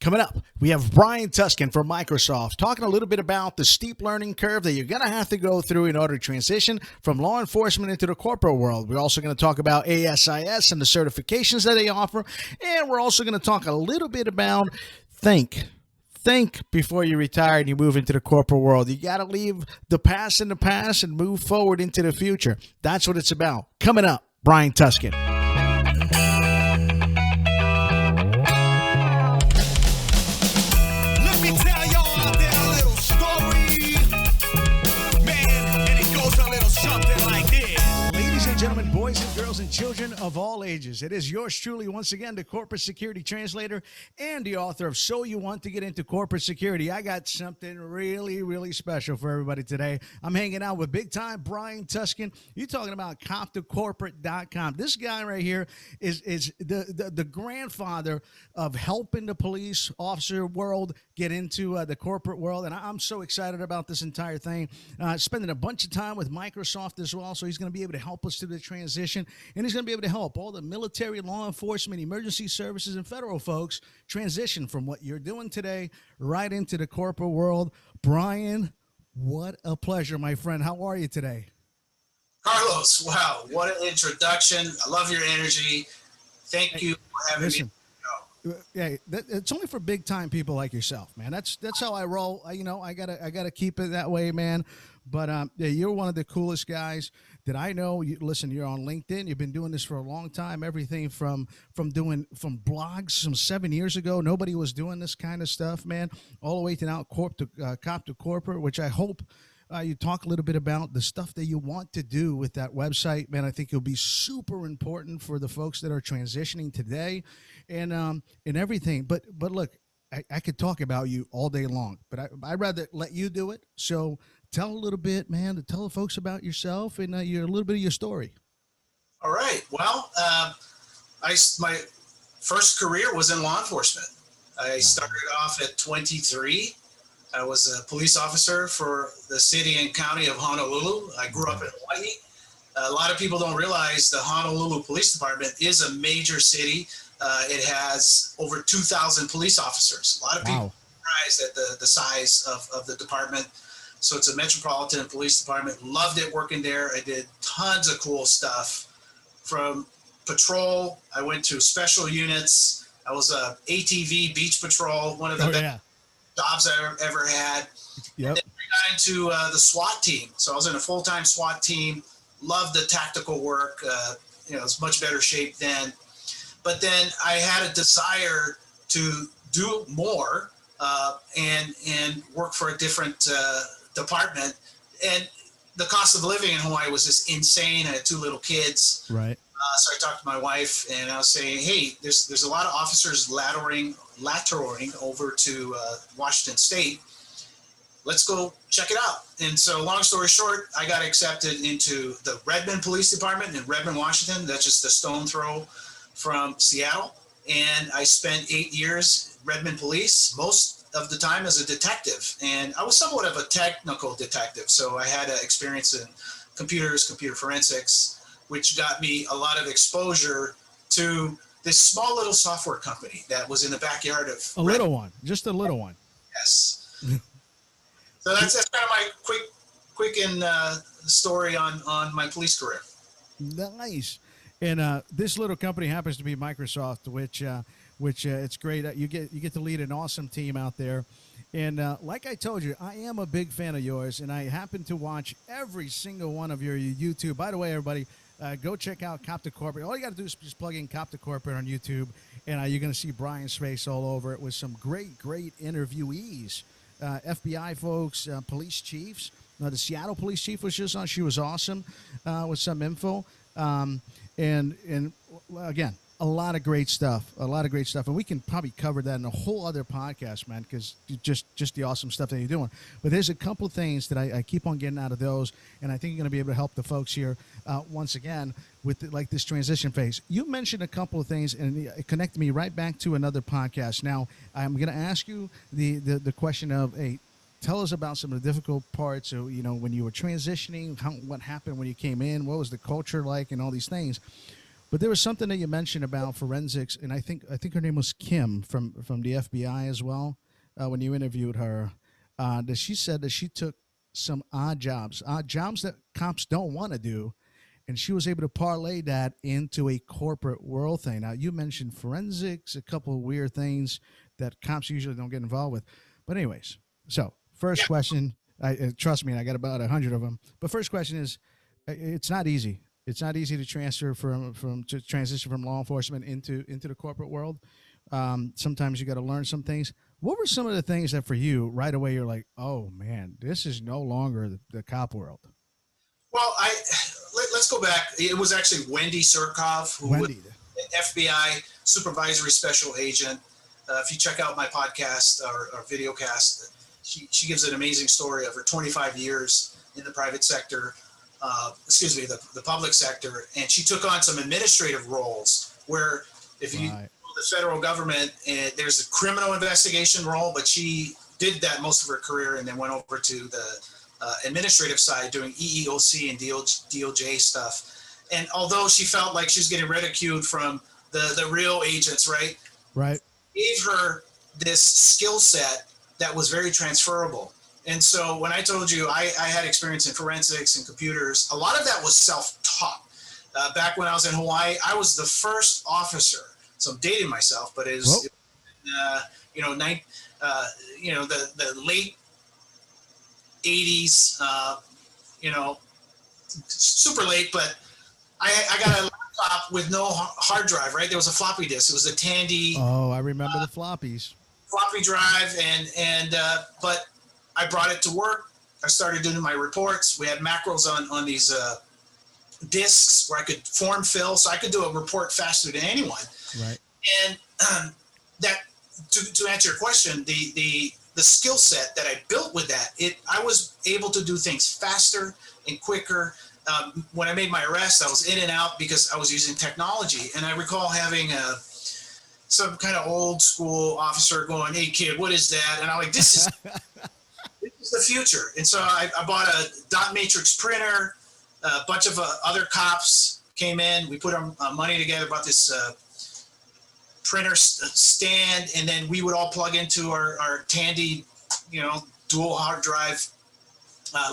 Coming up, we have Brian Tuskan from Microsoft talking a little bit about the steep learning curve that you're going to have to go through in order to transition from law enforcement into the corporate world. We're also going to talk about ASIS and the certifications that they offer. And we're also going to talk a little bit about think before you retire and you move into the corporate world. You got to leave the past in the past and move forward into the future. That's what it's about. Coming up, Brian Tuskan. Gentlemen, boys and girls, and children of all ages, it is yours truly, once again, the corporate security translator and the author of So You Want to Get Into Corporate Security. I got something really, really special for everybody today. I'm hanging out with big time Brian Tuskan. You're talking about cop2corporate.com. This guy right here is the grandfather of helping the police officer world get into the corporate world, and I'm so excited about this entire thing. Spending a bunch of time with Microsoft as well, so he's going to be able to help us through the transition, and he's going to be able to help all the military, law enforcement, emergency services, and federal folks transition from what you're doing today right into the corporate world. Brian, what a pleasure, my friend. How are you today? Carlos, wow, what an introduction. I love your energy. Thank you for having me. Yeah, it's only for big time people like yourself, man. That's how I roll. I gotta keep it that way, man. But yeah, you're one of the coolest guys that I know. Listen, you're on LinkedIn. You've been doing this for a long time. Everything from blogs from 7 years ago. Nobody was doing this kind of stuff, man. All the way to now, cop to corporate, which I hope you talk a little bit about the stuff that you want to do with that website, man. I think it'll be super important for the folks that are transitioning today, and everything. But look, I could talk about you all day long, but I'd rather let you do it. So tell a little bit, man, to tell the folks about yourself and a little bit of your story. All right. Well, my first career was in law enforcement. I started off at 23. I was a police officer for the city and county of Honolulu. I grew up in Hawaii. A lot of people don't realize the Honolulu Police Department is a major city. It has over 2,000 police officers. A lot of people are surprised at the size of the department. So it's a metropolitan police department. Loved it working there. I did tons of cool stuff. From patrol, I went to special units. I was a ATV beach patrol, one of the best jobs I ever had. Yep. And then I got into the SWAT team. So I was in a full-time SWAT team. Loved the tactical work. It was much better shape then. But then I had a desire to do more and work for a different department. And the cost of living in Hawaii was just insane. I had 2 little kids. Right. So I talked to my wife and I was saying, hey, there's a lot of officers latering over to Washington State. Let's go check it out. And so long story short, I got accepted into the Redmond Police Department in Redmond, Washington. That's just a stone throw from Seattle. And I spent 8 years Redmond Police, most of the time as a detective. And I was somewhat of a technical detective. So I had experience in computers, computer forensics, which got me a lot of exposure to this small little software company that was in the backyard of a little one, just a little one. Yes. So that's kind of my quick story on my police career. Nice. And this little company happens to be Microsoft, which it's great. You get to lead an awesome team out there. And like I told you, I am a big fan of yours, and I happen to watch every single one of your YouTube. By the way, everybody, go check out Cop to Corporate. All you got to do is just plug in Cop to Corporate on YouTube, and you're going to see Brian's face all over it with some great interviewees, FBI folks, police chiefs. The Seattle police chief was just on. She was awesome with some info. And again, a lot of great stuff, and we can probably cover that in a whole other podcast, man, because just the awesome stuff that you're doing. But there's a couple of things that I keep on getting out of those, and I think you're going to be able to help the folks here once again with this transition phase. You mentioned a couple of things, and it connected me right back to another podcast. Now, I'm going to ask you the question of, hey, tell us about some of the difficult parts of, when you were transitioning, what happened when you came in, what was the culture like, and all these things. But there was something that you mentioned about forensics, and I think her name was Kim from the FBI as well. When you interviewed her, that she said that she took some odd jobs that cops don't want to do, and she was able to parlay that into a corporate world thing. Now, you mentioned forensics, a couple of weird things that cops usually don't get involved with. But anyways, so first question, trust me, I got about 100 of them. But first question is, it's not easy. It's not easy to transfer to transition from law enforcement into the corporate world. Sometimes you got to learn some things. What were some of the things that for you right away you're like, oh man, this is no longer the cop world? Well, let's go back. It was actually Wendy Surikov, who was FBI supervisory special agent. If you check out my podcast or video cast, she gives an amazing story of her 25 years in the private sector. The public sector, and she took on some administrative roles where if you know the federal government, there's a criminal investigation role, but she did that most of her career and then went over to the administrative side doing EEOC and DOJ stuff. And although she felt like she was getting ridiculed from the real agents, right, gave her this skill set that was very transferable. And so when I told you I had experience in forensics and computers, a lot of that was self-taught. Back when I was in Hawaii, I was the first officer. So I'm dating myself, but it was, the late 80s, super late, but I got a laptop with no hard drive, right? There was a floppy disk. It was a Tandy. Oh, I remember the floppies. Floppy drive, but I brought it to work. I started doing my reports. We had macros on these disks where I could form fill, so I could do a report faster than anyone. Right. And that to answer your question, the skill set that I built with that, I was able to do things faster and quicker. When I made my arrest, I was in and out because I was using technology. And I recall having some kind of old school officer going, "Hey kid, what is that?" And I'm like, "This is." The future. And so I bought a dot matrix printer. A bunch of other cops came in. We put our money together, bought this printer stand, and then we would all plug into our Tandy, dual hard drive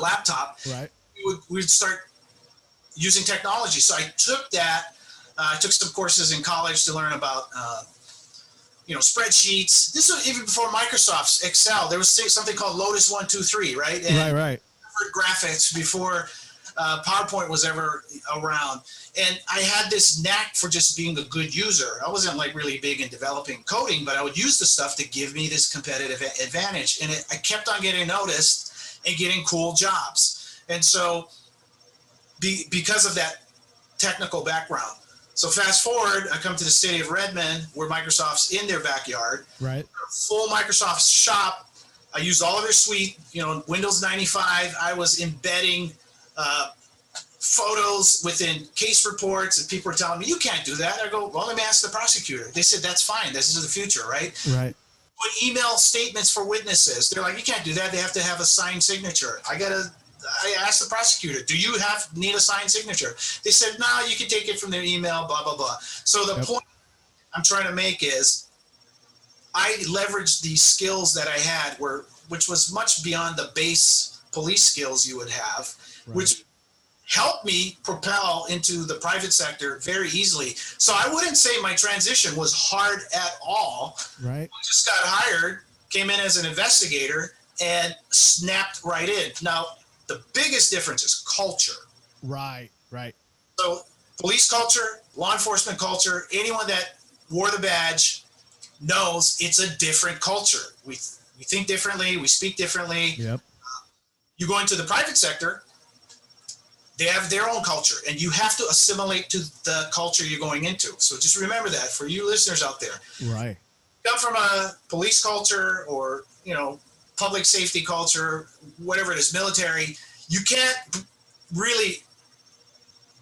laptop. Right. We'd start using technology. So I took that. I took some courses in college to learn about spreadsheets. This was even before Microsoft's Excel. There was something called Lotus 1-2-3, right? And right. Graphics before PowerPoint was ever around. And I had this knack for just being a good user. I wasn't like really big in developing coding, but I would use the stuff to give me this competitive advantage. And I kept on getting noticed and getting cool jobs. And so because of that technical background. So fast forward, I come to the city of Redmond, where Microsoft's in their backyard. Right. Full Microsoft shop. I used all of their suite, Windows 95. I was embedding photos within case reports, and people were telling me, "You can't do that." I go, "Well, let me ask the prosecutor." They said, "That's fine. This is the future, right?" Right. Put email statements for witnesses. They're like, "You can't do that. They have to have a signed signature." I asked the prosecutor, "Do you need a signed signature?" They said, "No, you can take it from their email, blah, blah, blah." So the point I'm trying to make is I leveraged the skills that I had, which was much beyond the base police skills you would have, which helped me propel into the private sector very easily. So I wouldn't say my transition was hard at all. Right. I just got hired, came in as an investigator, and snapped right in. Now, the biggest difference is culture. Right. So police culture, law enforcement culture, anyone that wore the badge knows it's a different culture. We think differently, we speak differently. Yep. You go into the private sector, they have their own culture, and you have to assimilate to the culture you're going into. So just remember that for you listeners out there. Right. Come from a police culture or, public safety culture, whatever it is, military, you can't really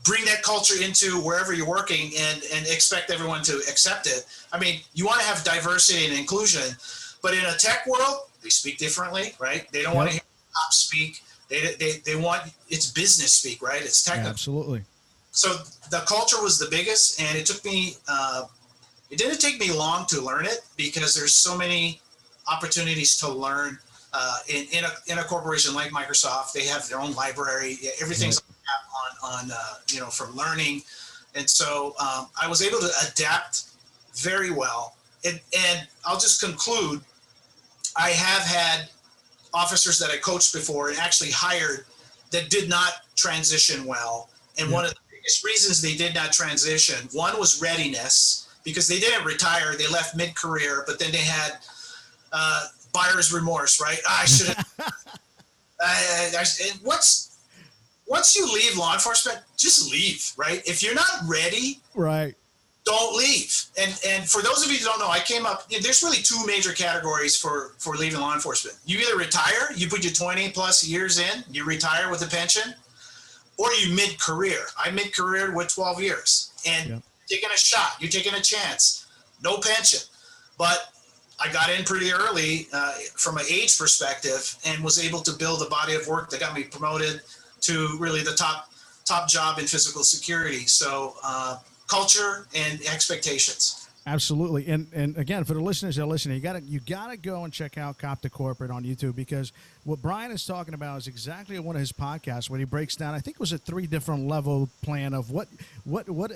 bring that culture into wherever you're working and expect everyone to accept it. I mean, you want to have diversity and inclusion, but in a tech world, they speak differently, right? They don't want to hear cops speak. They want, it's business speak, right? It's technical. Absolutely. So the culture was the biggest, and it took me, it didn't take me long to learn it because there's so many opportunities to learn in a corporation like Microsoft. They have their own library. Everything's on from learning. And so I was able to adapt very well. And I'll just conclude, I have had officers that I coached before and actually hired that did not transition well. And one of the biggest reasons they did not transition, one was readiness, because they didn't retire. They left mid-career, but then they had buyer's remorse, right? I should have. Once you leave law enforcement, just leave, right? If you're not ready, right, don't leave. And for those of you who don't know, I came up, there's really two major categories for leaving law enforcement. You either retire, you put your 20 plus years in, you retire with a pension, or you mid-career. I mid-career with 12 years. And taking a shot, you're taking a chance, no pension. But I got in pretty early from an age perspective and was able to build a body of work that got me promoted to really the top job in physical security. So culture and expectations. Absolutely. And again, for the listeners that are listening, you gotta go and check out Cop to Corporate on YouTube, because what Brian is talking about is exactly one of his podcasts when he breaks down, I think it was a 3 different level plan of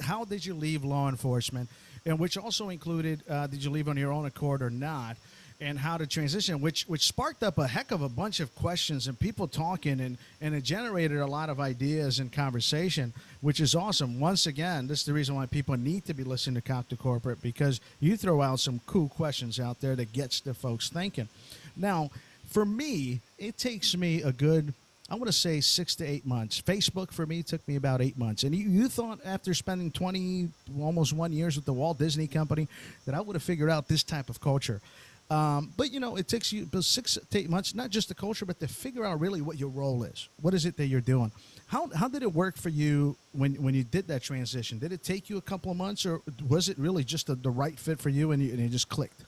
how did you leave law enforcement, and which also included did you leave on your own accord or not, and how to transition, which sparked up a heck of a bunch of questions and people talking, and it generated a lot of ideas and conversation, which is awesome. Once again, this is the reason why people need to be listening to Cop to Corporate, because you throw out some cool questions out there that gets the folks thinking. Now, for me, it takes me a good, I want to say 6 to 8 months. Facebook for me took me about 8 months. And you thought after spending 20, almost 1 years with the Walt Disney Company that I would have figured out this type of culture. But it takes you 6 to 8 months, not just the culture, but to figure out really what your role is. What is it that you're doing? How did it work for you when you did that transition? Did it take you a couple of months, or was it really just the right fit for you and you just clicked?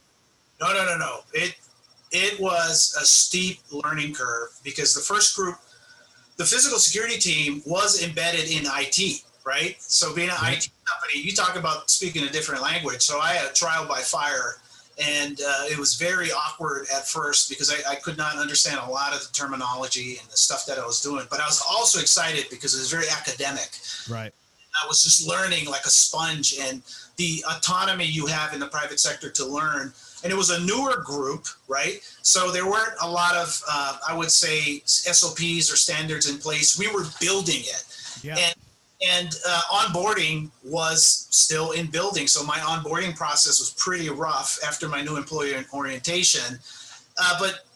No. It was a steep learning curve, because the first group, the physical security team, was embedded in IT, right? So being an IT company, you talk about speaking a different language. So I had a trial by fire. And it was very awkward at first because I could not understand a lot of the terminology and the stuff that I was doing. But I was also excited because it was very academic. Right. I was just learning like a sponge, and the autonomy you have in the private sector to learn. And it was a newer group, right? So there weren't a lot of, I would say, SOPs or standards in place. We were building it. Yeah. And onboarding was still in building. So my onboarding process was pretty rough after my new employee orientation. But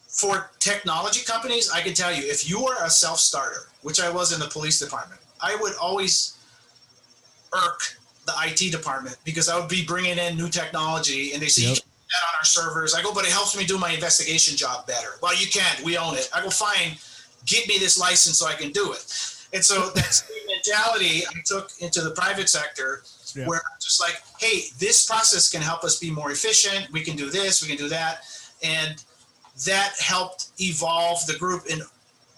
for technology companies, I can tell you, if you are a self-starter, which I was in the police department, I would always irk the IT department because I would be bringing in new technology and they say, you can't do that on our servers. I go, but it helps me do my investigation job better. Well, you can't. We own it. I go, fine, get me this license so I can do it. And so that's the mentality I took into the private sector, where I'm just like, hey, this process can help us be more efficient. We can do this, we can do that. And that helped evolve the group. And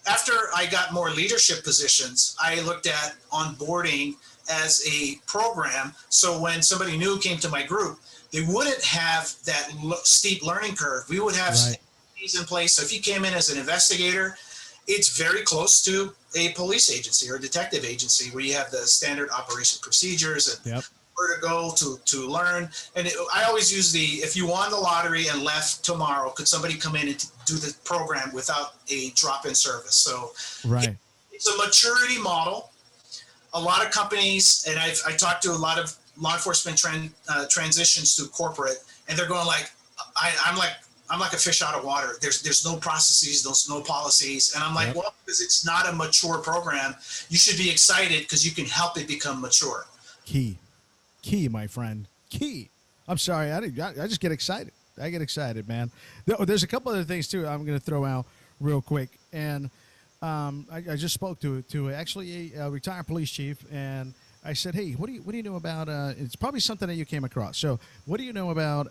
after I got more leadership positions, I looked at onboarding as a program. So when somebody new came to my group, they wouldn't have that steep learning curve. We would have things in place. So if you came in as an investigator, it's very close to a police agency or a detective agency where you have the standard operation procedures and where to go to learn. And I always use if you won the lottery and left tomorrow, could somebody come in and do the program without a drop-in service? So it's a maturity model. A lot of companies, and I talked to a lot of law enforcement transitions to corporate, and they're going like, I'm like a fish out of water. There's no processes, there's no policies. And I'm like, well, because it's not a mature program, you should be excited because you can help it become mature. Key, my friend. Key. I'm sorry. I just get excited. I get excited, man. There's a couple other things too I'm going to throw out real quick. And I just spoke to actually a retired police chief, and I said, hey, what do you know about, it's probably something that you came across. So what do you know about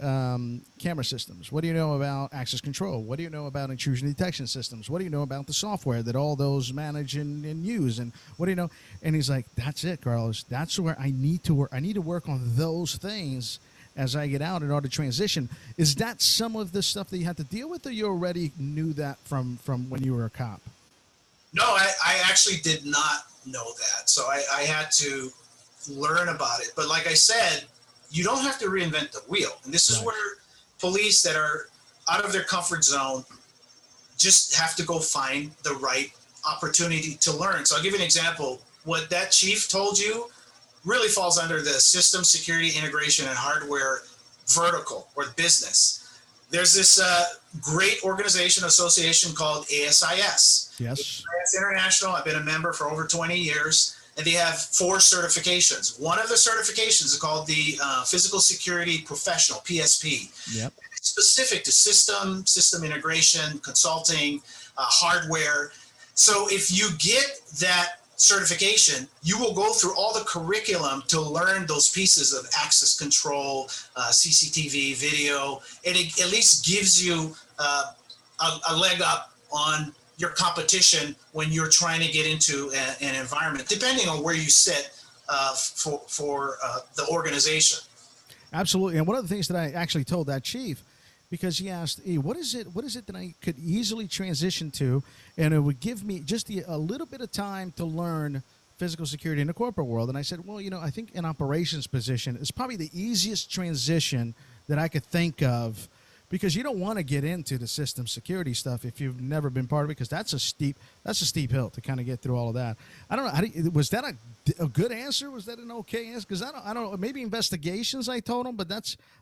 camera systems? What do you know about access control? What do you know about intrusion detection systems? What do you know about the software that all those manage and use? And what do you know? And he's like, that's it, Carlos. That's where I need to work. I need to work on those things as I get out in order to transition. Is that some of the stuff that you had to deal with, or you already knew that from when you were a cop? No, I actually did not know that. So I had to learn about it. But like I said, you don't have to reinvent the wheel. And this is where police that are out of their comfort zone just have to go find the right opportunity to learn. So I'll give you an example. What that chief told you really falls under the system security integration and hardware vertical or business. There's this great organization association called ASIS. Yes. It's international. I've been a member for over 20 years, and they have 4 certifications. One of the certifications is called the Physical Security Professional, PSP. Yep. It's specific to system integration, consulting, hardware. So if you get that certification, you will go through all the curriculum to learn those pieces of access control, CCTV, video, and it at least gives you a leg up on your competition when you're trying to get into an environment, depending on where you sit for the organization. Absolutely. And one of the things that I actually told that chief, because he asked, hey, what is it that I could easily transition to, and it would give me just a little bit of time to learn physical security in the corporate world? And I said, well, I think an operations position is probably the easiest transition that I could think of, because you don't want to get into the system security stuff if you've never been part of it, because that's a steep hill to kind of get through all of that. I don't know. Was that a good answer? Was that an okay answer? Because I don't know. Maybe investigations, I told him, but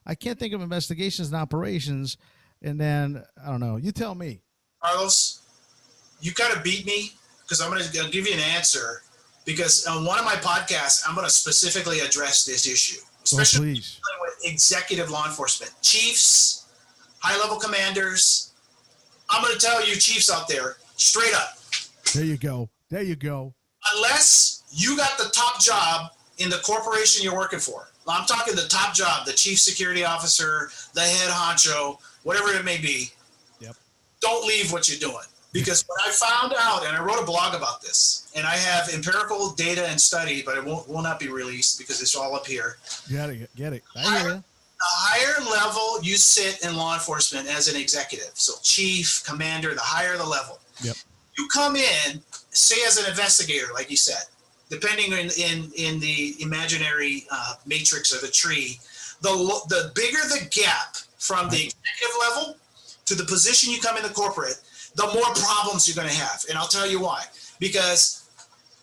I can't think of investigations and operations. And then I don't know. You tell me. Carlos, you kind of beat me, because I'm going to give you an answer, because on one of my podcasts, I'm going to specifically address this issue, especially please. With executive law enforcement, chiefs, high-level commanders. I'm going to tell you, chiefs out there, straight up. There you go. Unless you got the top job in the corporation you're working for, I'm talking the top job, the chief security officer, the head honcho, whatever it may be. Yep. Don't leave what you're doing. Because what I found out, and I wrote a blog about this, and I have empirical data and study, but it will not be released because it's all up here. Get it. I hear you. The higher level you sit in law enforcement as an executive, so chief, commander, the higher the level. Yep. You come in, say as an investigator, like you said, depending in the imaginary matrix or the tree, the bigger the gap from the executive level to the position you come in the corporate, the more problems you're going to have. And I'll tell you why. Because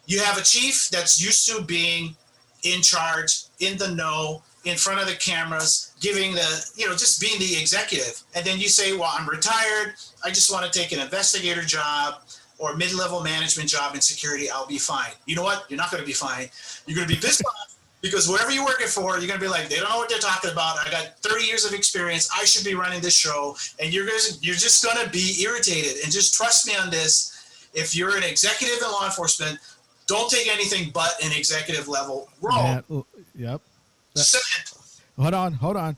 you have a chief that's used to being in charge, in the know, in front of the cameras, giving just being the executive. And then you say, well, I'm retired. I just want to take an investigator job or mid-level management job in security. I'll be fine. You know what? You're not going to be fine. You're going to be pissed off, because whoever you're working for, you're going to be like, they don't know what they're talking about. I got 30 years of experience. I should be running this show. And you're just going to be irritated. And just trust me on this. If you're an executive in law enforcement, don't take anything but an executive level role. Yep. Hold on.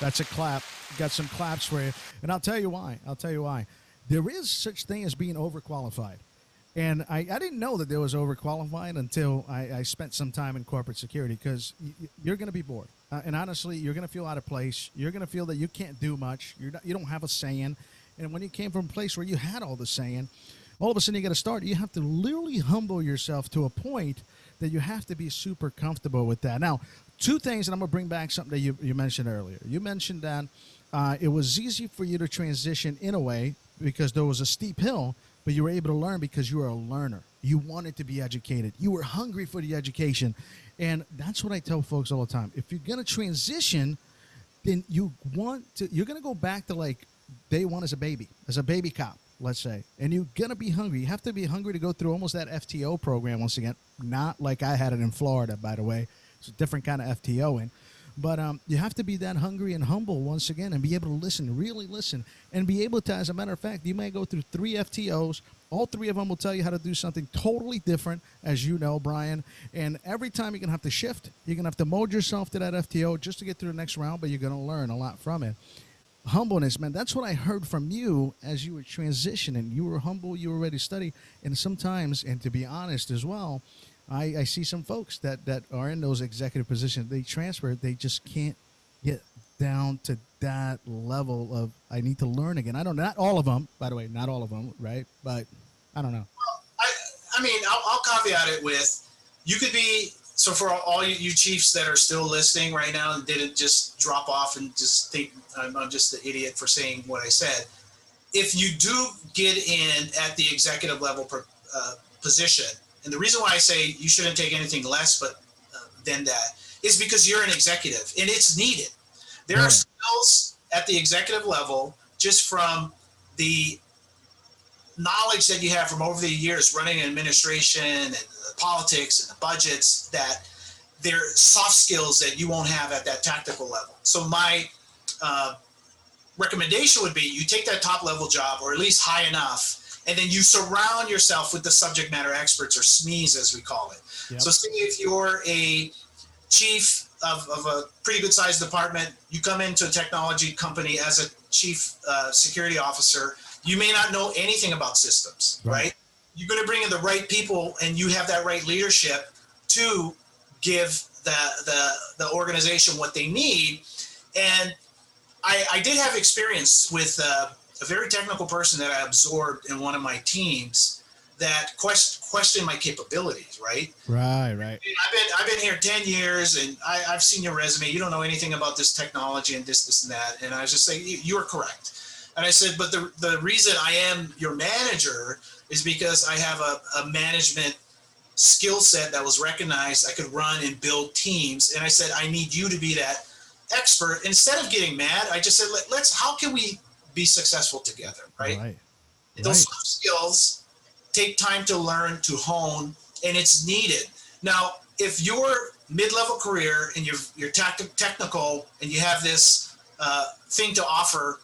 That's a clap. Got some claps for you. And I'll tell you why. There is such thing as being overqualified. And I didn't know that there was overqualified until I spent some time in corporate security, because you're going to be bored. And honestly, you're going to feel out of place. You're going to feel that you can't do much. You don't have a saying. And when you came from a place where you had all the saying, all of a sudden you got to start. You have to literally humble yourself to a point that you have to be super comfortable with that. Now, 2 things, and I'm going to bring back something that you mentioned earlier. You mentioned that it was easy for you to transition in a way because there was a steep hill, but you were able to learn because you were a learner. You wanted to be educated. You were hungry for the education. And that's what I tell folks all the time. If you're going to transition, then you're going to go back to like day one as a baby cop, let's say. And you're going to be hungry. You have to be hungry to go through almost that FTO program once again. Not like I had it in Florida, by the way. It's a different kind of FTO in. But you have to be that hungry and humble once again, and be able to listen, really listen, and be able to. As a matter of fact, you may go through 3 FTOs. All 3 of them will tell you how to do something totally different, as you know, Brian. And every time you're gonna have to shift. You're gonna have to mold yourself to that FTO just to get through the next round. But you're gonna learn a lot from it. Humbleness, man. That's what I heard from you as you were transitioning. You were humble. You were ready to study. And sometimes, and to be honest as well, I see some folks that are in those executive positions. They transfer. They just can't get down to that level of, I need to learn again. I don't, not all of them, by the way, not all of them, right? But I don't know. Well, I mean, I'll caveat it with, you could be, so for all you chiefs that are still listening right now and didn't just drop off and just think I'm just the idiot for saying what I said. If you do get in at the executive level position, and the reason why I say you shouldn't take anything less than that is because you're an executive and it's needed. There are skills at the executive level just from the knowledge that you have from over the years running an administration and the politics and the budgets, that they're soft skills that you won't have at that tactical level. So my recommendation would be you take that top level job, or at least high enough, and then you surround yourself with the subject matter experts, or SMEs as we call it. Yep. So say if you're a chief of a pretty good sized department, you come into a technology company as a chief security officer, you may not know anything about systems, right? You're going to bring in the right people, and you have that right leadership to give the organization what they need. And I did have experience with a very technical person that I absorbed in one of my teams that questioned my capabilities, right? Right. I've been here 10 years, and I've seen your resume. You don't know anything about this technology and this and that. And I was just saying, you are correct. And I said, but the reason I am your manager is because I have a management skill set that was recognized. I could run and build teams. And I said, I need you to be that expert. Instead of getting mad, I just said, how can we be successful together, right? Those soft skills take time to learn, to hone, and it's needed. Now, if your mid-level career and you're technical and you have this thing to offer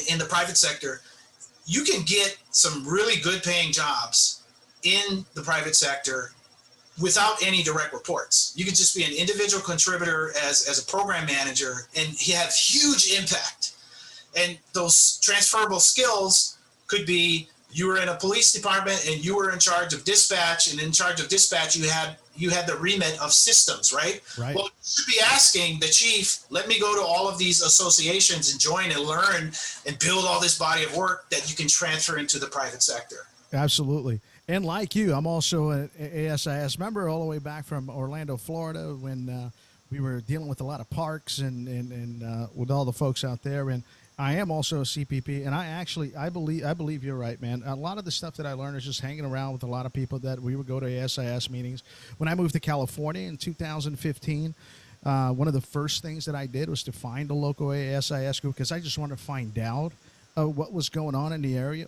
in the private sector, you can get some really good paying jobs in the private sector without any direct reports. You can just be an individual contributor as a program manager, and you have huge impact. And those transferable skills could be, you were in a police department and you were in charge of dispatch, and in charge of dispatch you had the remit of systems, right? Well, you should be asking the chief, let me go to all of these associations and join and learn and build all this body of work that you can transfer into the private sector. Absolutely. And like you, I'm also an ASIS member all the way back from Orlando, Florida, when we were dealing with a lot of parks and with all the folks out there. And I am also a CPP, and I believe you're right, man. A lot of the stuff that I learned is just hanging around with a lot of people that we would go to ASIS meetings. When I moved to California in 2015, one of the first things that I did was to find a local ASIS group, because I just wanted to find out what was going on in the area,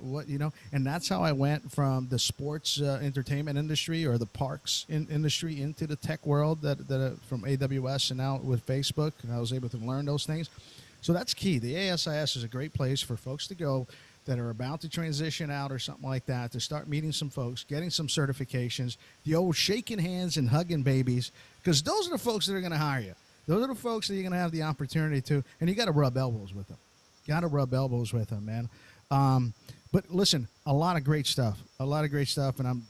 and that's how I went from the sports entertainment industry, or the parks industry, into the tech world from AWS, and now with Facebook, and I was able to learn those things. So that's key. The ASIS is a great place for folks to go that are about to transition out or something like that, to start meeting some folks, getting some certifications, the old shaking hands and hugging babies, because those are the folks that are going to hire you. Those are the folks that you're going to have the opportunity to, and you got to rub elbows with them. Man. But listen, a lot of great stuff, and I'm,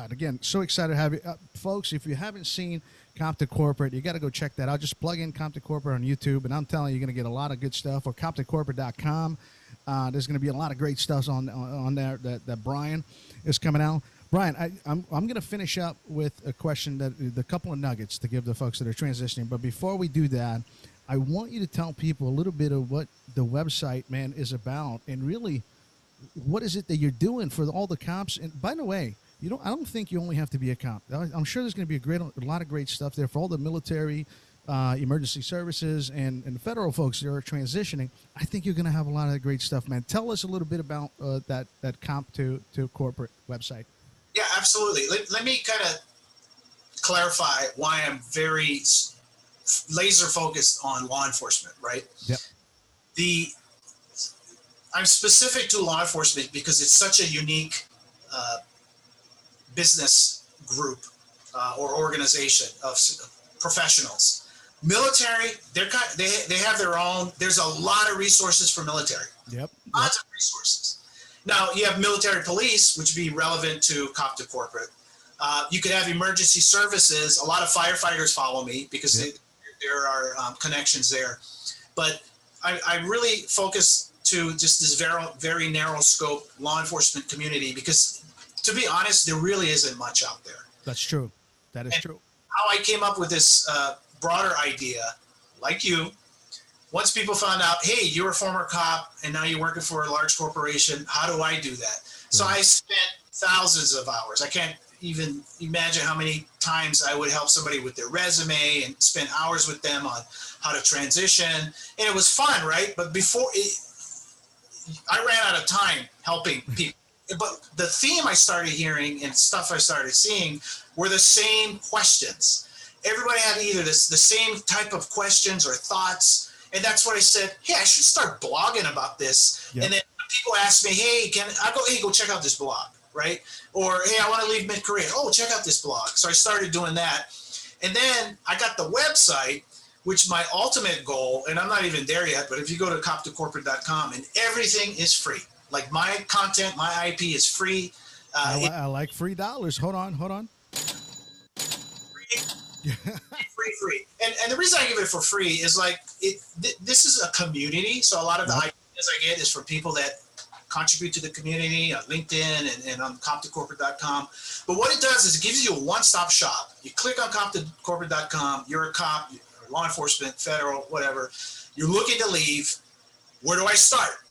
again, so excited to have you. Folks, if you haven't seen Compton Corporate, you got to go check that out. Just plug in Compton Corporate on YouTube, and I'm telling you, you're going to get a lot of good stuff. Or ComptonCorporate.com. There's going to be a lot of great stuff on there that Brian is coming out. Brian, I'm going to finish up with a question, the couple of nuggets to give the folks that are transitioning. But before we do that, I want you to tell people a little bit of what the website, man, is about, and really, what is it that you're doing for all the cops? And by the way, I don't think you only have to be a cop. I'm sure there's going to be a lot of great stuff there for all the military, emergency services, and federal folks that are transitioning. I think you're going to have a lot of great stuff, man. Tell us a little bit about that comp to corporate website. Yeah, absolutely. Let me kind of clarify why I'm very laser focused on law enforcement, right? Yep. I'm specific to law enforcement because it's such a unique business group or organization of professionals. Military, they have their own. There's a lot of resources for military. Yep. Lots of resources. Now you have military police, which would be relevant to cop to corporate. You could have emergency services. A lot of firefighters follow me because there are connections there. But I really focus to just this very, very narrow scope law enforcement community because, to be honest, there really isn't much out there. That's true. That is true. How I came up with this broader idea, like you, once people found out, hey, you're a former cop and now you're working for a large corporation, how do I do that? So I spent thousands of hours. I can't even imagine how many times I would help somebody with their resume and spend hours with them on how to transition. And it was fun, right? But I ran out of time helping people. But the theme I started hearing and stuff I started seeing were the same questions. Everybody had either the same type of questions or thoughts. And that's what I said, hey, I should start blogging about this. Yep. And then people ask me, hey, go check out this blog, right? Or, hey, I want to leave mid-career. Oh, check out this blog. So I started doing that. And then I got the website, which my ultimate goal, and I'm not even there yet, but if you go to cop2corporate.com and everything is free. Like my content, my IP is free. I like free dollars. Hold on. Free. And the reason I give it for free is like this is a community. So a lot of the ideas I get is from people that contribute to the community on LinkedIn and on cop2corporate.com. But what it does is it gives you a one-stop shop. You click on cop2corporate.com. You're a cop, law enforcement, federal, whatever. You're looking to leave. Where do I start?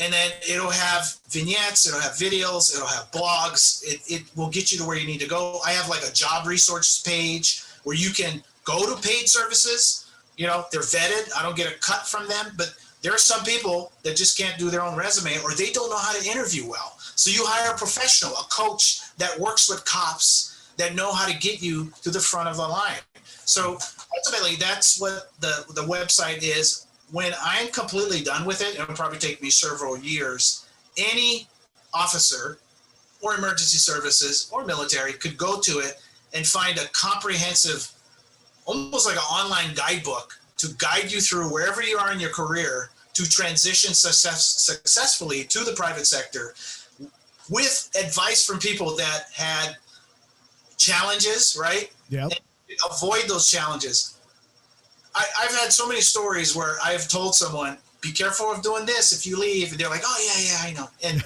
And then it'll have vignettes, it'll have videos, it'll have blogs. It will get you to where you need to go. I have like a job resource page where you can go to paid services. You know, they're vetted. I don't get a cut from them, but there are some people that just can't do their own resume or they don't know how to interview well. So you hire a professional, a coach that works with cops that know how to get you to the front of the line. So ultimately, that's what the website is. When I'm completely done with it, it'll probably take me several years, any officer or emergency services or military could go to it and find a comprehensive, almost like an online guidebook to guide you through wherever you are in your career to transition successfully to the private sector with advice from people that had challenges, right? Yep. And avoid those challenges. I've had so many stories where I've told someone, be careful of doing this if you leave. And they're like, oh, yeah, I know. And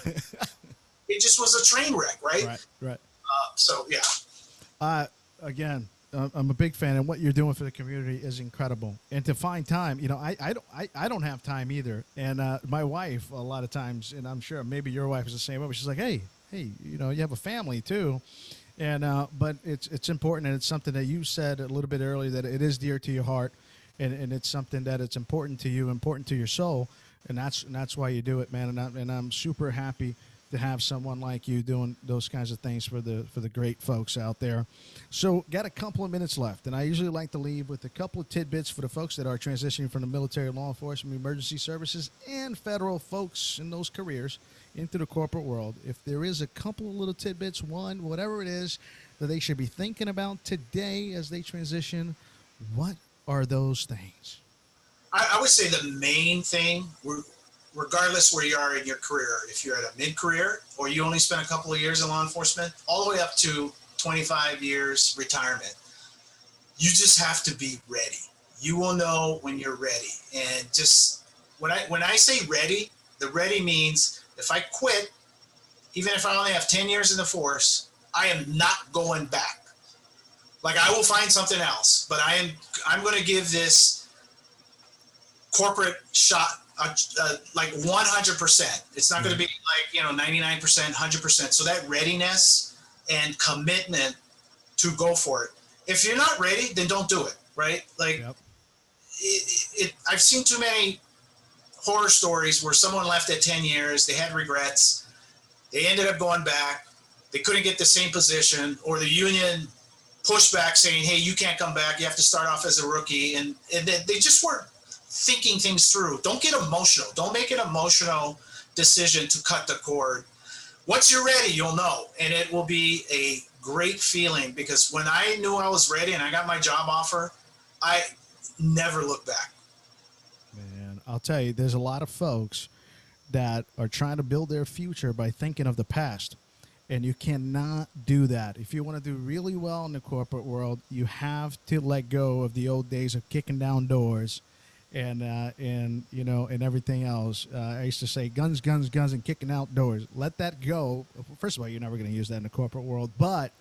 it just was a train wreck, right? Right. So, yeah. Again, I'm a big fan, and what you're doing for the community is incredible. And to find time, you know, I don't have time either. And my wife, a lot of times, and I'm sure maybe your wife is the same way, but she's like, hey, you know, you have a family too. And but it's important, and it's something that you said a little bit earlier, that it is dear to your heart. And it's something that it's important to you, important to your soul, and that's why you do it, man. And I'm super happy to have someone like you doing those kinds of things for the great folks out there. So, got a couple of minutes left, and I usually like to leave with a couple of tidbits for the folks that are transitioning from the military, law enforcement, emergency services, and federal folks in those careers into the corporate world. If there is a couple of little tidbits, one, whatever it is, that they should be thinking about today as they transition, what are those things? I would say the main thing, regardless where you are in your career, if you're at a mid-career or you only spent a couple of years in law enforcement, all the way up to 25 years retirement, you just have to be ready. You will know when you're ready. And just when I say ready, the ready means if I quit, even if I only have 10 years in the force, I am not going back. Like, I will find something else, but I'm going to give this corporate shot like 100%. It's not going to be like, 99%, 100%. So that readiness and commitment to go for it. If you're not ready, then don't do it, right? Like, I've seen too many horror stories where someone left at 10 years, they had regrets, they ended up going back, they couldn't get the same position, or the union pushback saying, hey, you can't come back. You have to start off as a rookie. And they just weren't thinking things through. Don't get emotional. Don't make an emotional decision to cut the cord. Once you're ready, you'll know. And it will be a great feeling, because when I knew I was ready and I got my job offer, I never looked back. Man, I'll tell you, there's a lot of folks that are trying to build their future by thinking of the past. And you cannot do that. If you want to do really well in the corporate world, you have to let go of the old days of kicking down doors and you know, and everything else. I used to say guns, guns, guns, and kicking out doors. Let that go. First of all, you're never going to use that in the corporate world. But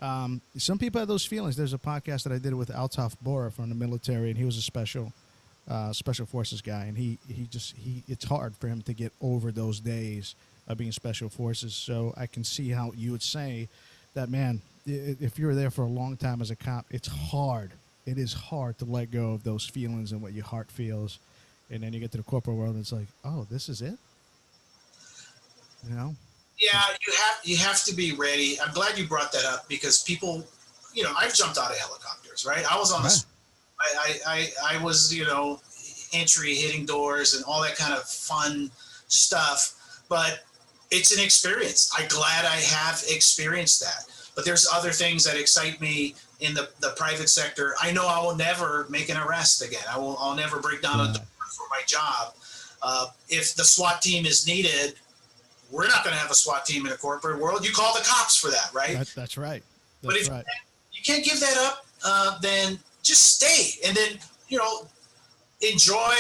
some people have those feelings. There's a podcast that I did with Altaf Bora from the military, and he was a special forces guy. And he it's hard for him to get over those days of being special forces. So I can see how you would say that, man, if you were there for a long time as a cop, it's hard. It is hard to let go of those feelings and what your heart feels. And then you get to the corporate world and it's like, oh, this is it? You know? Yeah, you have to be ready. I'm glad you brought that up, because people, you know, I've jumped out of helicopters, right? I was on I was, you know, entry, hitting doors and all that kind of fun stuff. But it's an experience. I'm glad I have experienced that. But there's other things that excite me in the private sector. I know I will never make an arrest again. I'll never break down a door for my job. If the SWAT team is needed, we're not going to have a SWAT team in the corporate world. You call the cops for that, right? That's right. But if you can't give that up, then just stay and then, you know, enjoy.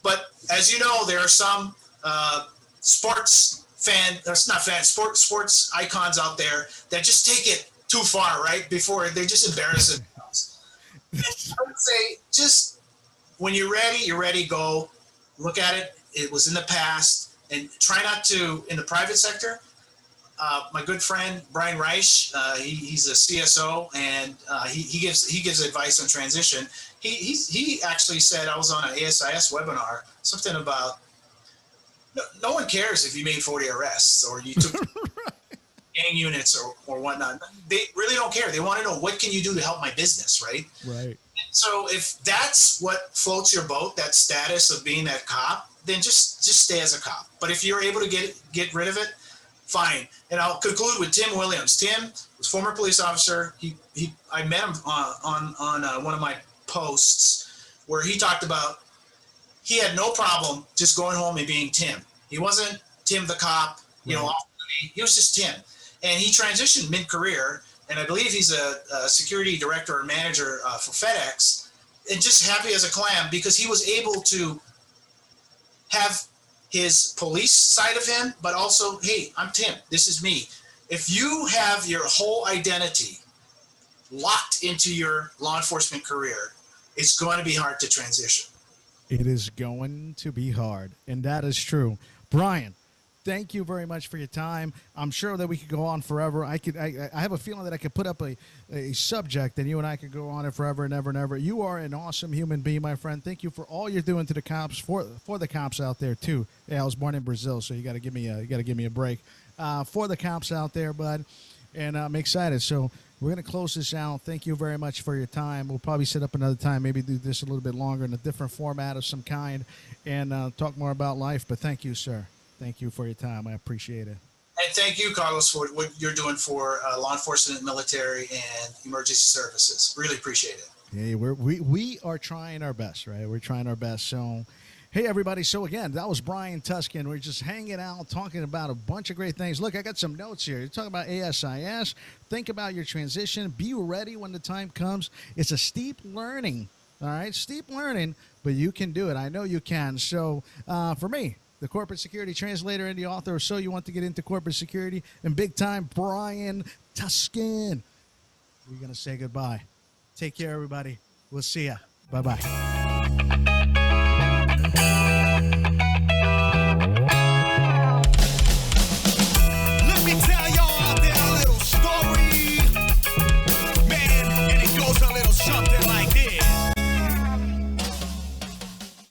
But as you know, there are some sports icons out there that just take it too far, right? Before they just embarrass themselves. I would say, just when you're ready, go look at it. It was in the past, and try not to, in the private sector. My good friend, Brian Reich, he's a CSO, and he gives advice on transition. He actually said, I was on an ASIS webinar, something about, no one cares if you made 40 arrests or you took gang units or whatnot. They really don't care. They want to know, what can you do to help my business, right? Right. And so if that's what floats your boat, that status of being that cop, then just stay as a cop. But if you're able to get rid of it, fine. And I'll conclude with Tim Williams. Tim was a former police officer. I met him on one of my posts where he talked about, he had no problem just going home and being Tim. He wasn't Tim the cop, you know, off duty. He was just Tim. And he transitioned mid-career, and I believe he's a security director or manager for FedEx, and just happy as a clam because he was able to have his police side of him, but also, hey, I'm Tim. This is me. If you have your whole identity locked into your law enforcement career, it's going to be hard to transition. It is going to be hard, and that is true. Brian, thank you very much for your time. I'm sure that we could go on forever. I have a feeling that I could put up a subject, and you and I could go on it forever and ever and ever. You are an awesome human being, my friend. Thank you for all you're doing to the cops, for the cops out there too. Yeah, I was born in Brazil, so you got to give me a break for the cops out there, bud. And I'm excited. So we're going to close this out. Thank you very much for your time. We'll probably set up another time, maybe do this a little bit longer in a different format of some kind, and talk more about life. But thank you, sir. Thank you for your time. I appreciate it. And thank you, Carlos, for what you're doing for law enforcement, military, and emergency services. Really appreciate it. Yeah, we are trying our best, right? We're trying our best. So, hey, everybody. So, again, that was Brian Tuskan. We're just hanging out, talking about a bunch of great things. Look, I got some notes here. You're talking about ASIS. Think about your transition. Be ready when the time comes. It's a steep learning, all right? Steep learning, but you can do it. I know you can. So, for me, the corporate security translator and the author of So You Want to Get Into Corporate Security, and big time Brian Tuskan. We're going to say goodbye. Take care, everybody. We'll see ya. Bye-bye.